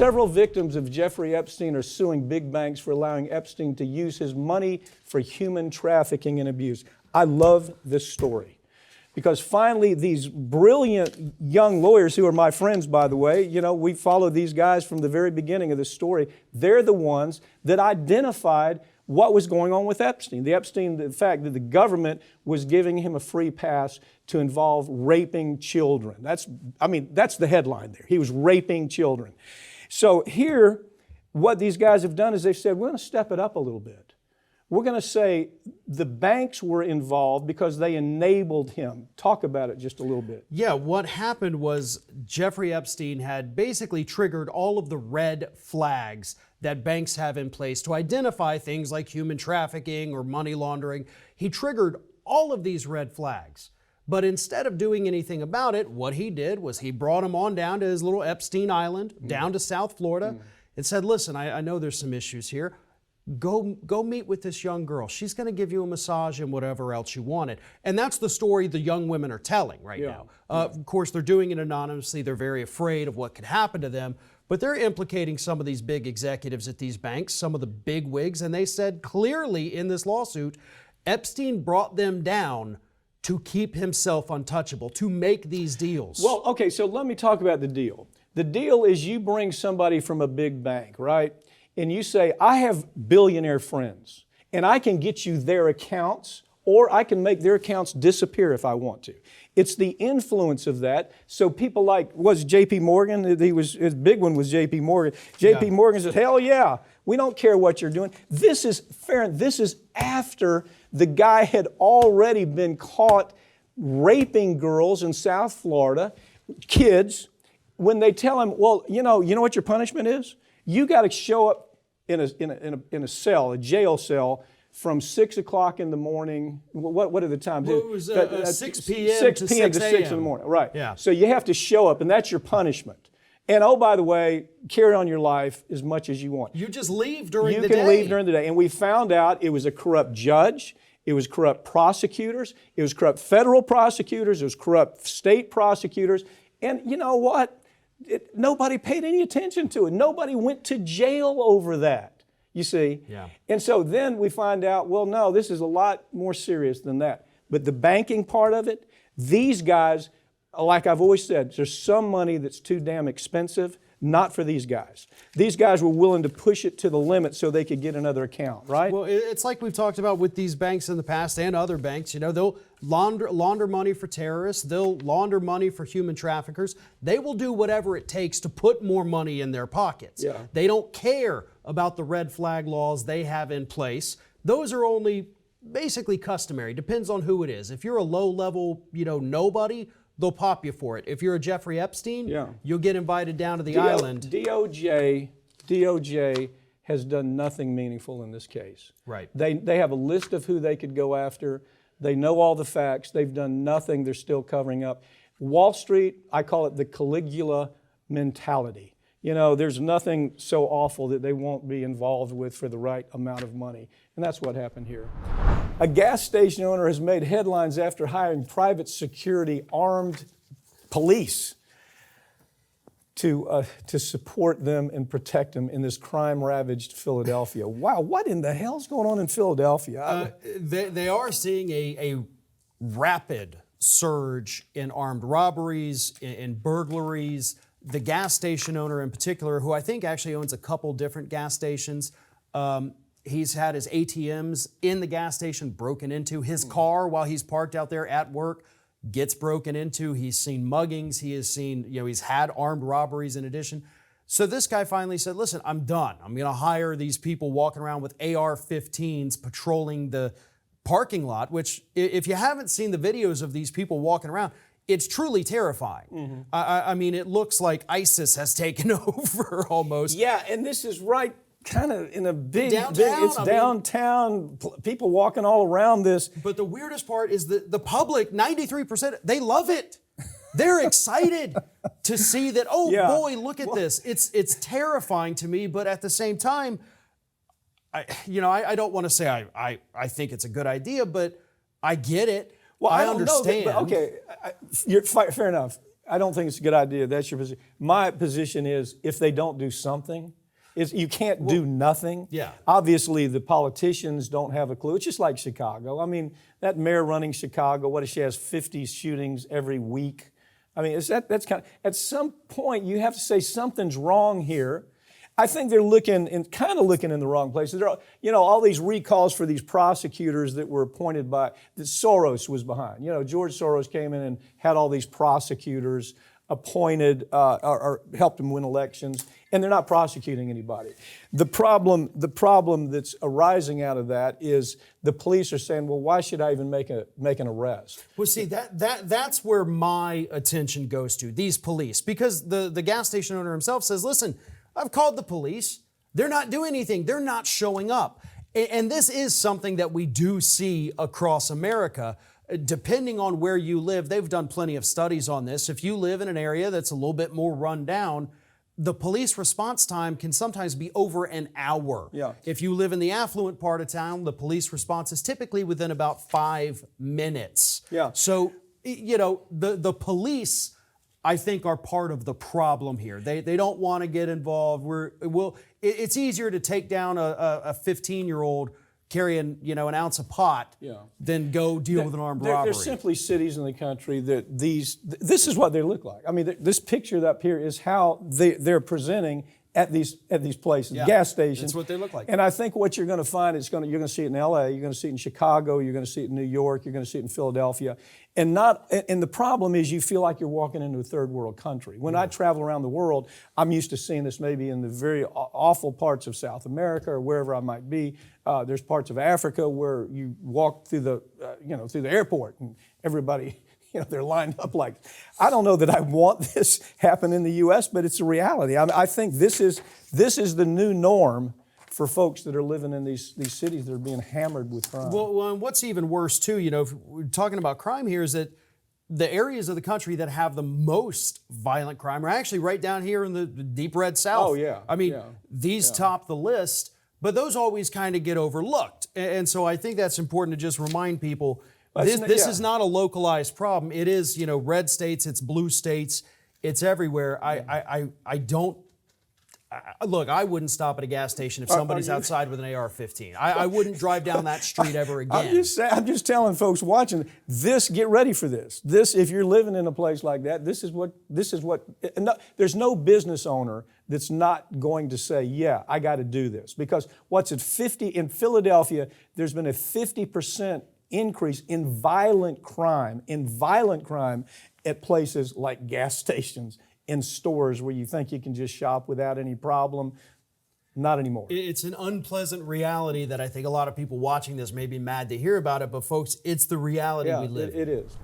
Several victims of Jeffrey Epstein are suing big banks for allowing Epstein to use his money for human trafficking and abuse. I love this story because finally these brilliant young lawyers, who are my friends, by the way, we followed these guys from the very beginning of this story. They're the ones that identified what was going on with Epstein. The fact that the government was giving him a free pass to involve raping children. That's the headline there. He was raping children. So here, what these guys have done is they've said, we're going to step it up a little bit. We're going to say the banks were involved because they enabled him. Talk about it just a little bit. Yeah, what happened was Jeffrey Epstein had basically triggered all of the red flags that banks have in place to identify things like human trafficking or money laundering. He triggered all of these red flags. But instead of doing anything about it, what he did was he brought him on down to his little Epstein Island, down to South Florida, and said, listen, I know there's some issues here. Go meet with this young girl. She's going to give you a massage and whatever else you wanted. And that's the story the young women are telling right now. Of course, they're doing it anonymously. They're very afraid of what could happen to them. But they're implicating some of these big executives at these banks, some of the big wigs. And they said clearly in this lawsuit, Epstein brought them down to keep himself untouchable, to make these deals. Well, okay, so let me talk about the deal. The deal is you bring somebody from a big bank, right? And you say, I have billionaire friends, and I can get you their accounts, or I can make their accounts disappear if I want to. It's the influence of that. So people like, was J.P. Morgan? His big one was J.P. Morgan. J.P. Morgan says, hell yeah, we don't care what you're doing. This is fair. This is after the guy had already been caught raping girls in South Florida, kids, when they tell him, well, you know what your punishment is? You got to show up in a cell, a jail cell, from 6 o'clock in the morning. What are the times? Well, it was 6 p.m. 6 to p.m. to 6 in the morning. Right. Yeah. So you have to show up, and that's your punishment. And oh, by the way, carry on your life as much as you want. You just leave during the day. You can leave during the day. And we found out it was a corrupt judge. It was corrupt prosecutors. It was corrupt federal prosecutors. It was corrupt state prosecutors. And you know what? Nobody paid any attention to it. Nobody went to jail over that, you see. Yeah. And so then we find out, well, no, this is a lot more serious than that. But the banking part of it, these guys, like I've always said, there's some money that's too damn expensive. Not for these guys. These guys were willing to push it to the limit so they could get another account, right? Well, it's like we've talked about with these banks in the past and other banks. They'll launder money for terrorists. They'll launder money for human traffickers. They will do whatever it takes to put more money in their pockets. Yeah. They don't care about the red flag laws they have in place. Those are only basically customary. Depends on who it is. If you're a low-level, nobody, they'll pop you for it. If you're a Jeffrey Epstein, you'll get invited down to the island. DOJ has done nothing meaningful in this case. Right. They have a list of who they could go after. They know all the facts. They've done nothing. They're still covering up. Wall Street, I call it the Caligula mentality. There's nothing so awful that they won't be involved with for the right amount of money. And that's what happened here. A gas station owner has made headlines after hiring private security armed police to support them and protect them in this crime-ravaged Philadelphia. Wow, what in the hell's going on in Philadelphia? They are seeing a rapid surge in armed robberies, in burglaries. The gas station owner in particular, who I think actually owns a couple different gas stations, he's had his ATMs in the gas station broken into. His car, while he's parked out there at work, gets broken into. He's seen muggings. He has seen, he's had armed robberies in addition. So this guy finally said, listen, I'm done. I'm going to hire these people walking around with AR-15s patrolling the parking lot, which if you haven't seen the videos of these people walking around, it's truly terrifying. Mm-hmm. I mean, it looks like ISIS has taken over almost. Yeah, and this is right kind of in a big, downtown. It's downtown, people walking all around this. But the weirdest part is that the public, 93%, they love it. They're excited to see that, boy, look at this. It's terrifying to me, but at the same time, I don't want to say I think it's a good idea, but I get it. Well, I don't understand. Know that, but okay, fair enough. I don't think it's a good idea. That's your position. My position is if they don't do something, you can't do nothing. Yeah. Obviously, the politicians don't have a clue. It's just like Chicago. I mean, that mayor running Chicago, what if she has 50 shootings every week? I mean, that's kind of, at some point, you have to say something's wrong here. I think they're looking in the wrong places. There are, all these recalls for these prosecutors that were appointed that Soros was behind. George Soros came in and had all these prosecutors appointed or helped him win elections, and they're not prosecuting anybody. The problem that's arising out of that is the police are saying, well, why should I even make an arrest? Well, see, that's where my attention goes to, these police, because the gas station owner himself says, listen, I've called the police. They're not doing anything. They're not showing up. And this is something that we do see across America. Depending on where you live, they've done plenty of studies on this. If you live in an area that's a little bit more run down, the police response time can sometimes be over an hour. Yeah. If you live in the affluent part of town, the police response is typically within about 5 minutes. Yeah. So, the police, I think, are part of the problem here. They don't want to get involved. It's easier to take down a 15-year-old carrying an ounce of pot than go deal with an armed robbery. There's simply cities in the country that this is what they look like. I mean, this picture up here is how they're presenting at these places, gas stations. That's what they look like. And I think what you're going to find is you're going to see it in LA, you're going to see it in Chicago, you're going to see it in New York, you're going to see it in Philadelphia. And the problem is you feel like you're walking into a third world country. When I travel around the world, I'm used to seeing this maybe in the very awful parts of South America or wherever I might be. There's parts of Africa where you walk through the airport and everybody, they're lined up like. I don't know that I want this happen in the U.S., but it's a reality. I think this is the new norm for folks that are living in these cities that are being hammered with crime. Well, and what's even worse too, if we're talking about crime here, is that the areas of the country that have the most violent crime are actually right down here in the deep red South. Oh, yeah. I mean, these top the list, but those always kind of get overlooked. And so I think that's important to just remind people, this is not a localized problem. It is, red states, it's blue states, it's everywhere. I don't. Look, I wouldn't stop at a gas station if somebody's outside with an AR-15. I wouldn't drive down that street ever again. I'm just telling folks watching this, get ready for this. This, if you're living in a place like that, this is what. There's no business owner that's not going to say, yeah, I got to do this. Because what's at 50 in Philadelphia, there's been a 50% increase in violent crime at places like gas stations, in stores where you think you can just shop without any problem. Not anymore. It's an unpleasant reality that I think a lot of people watching this may be mad to hear about it, but folks, it's the reality we live in. It is.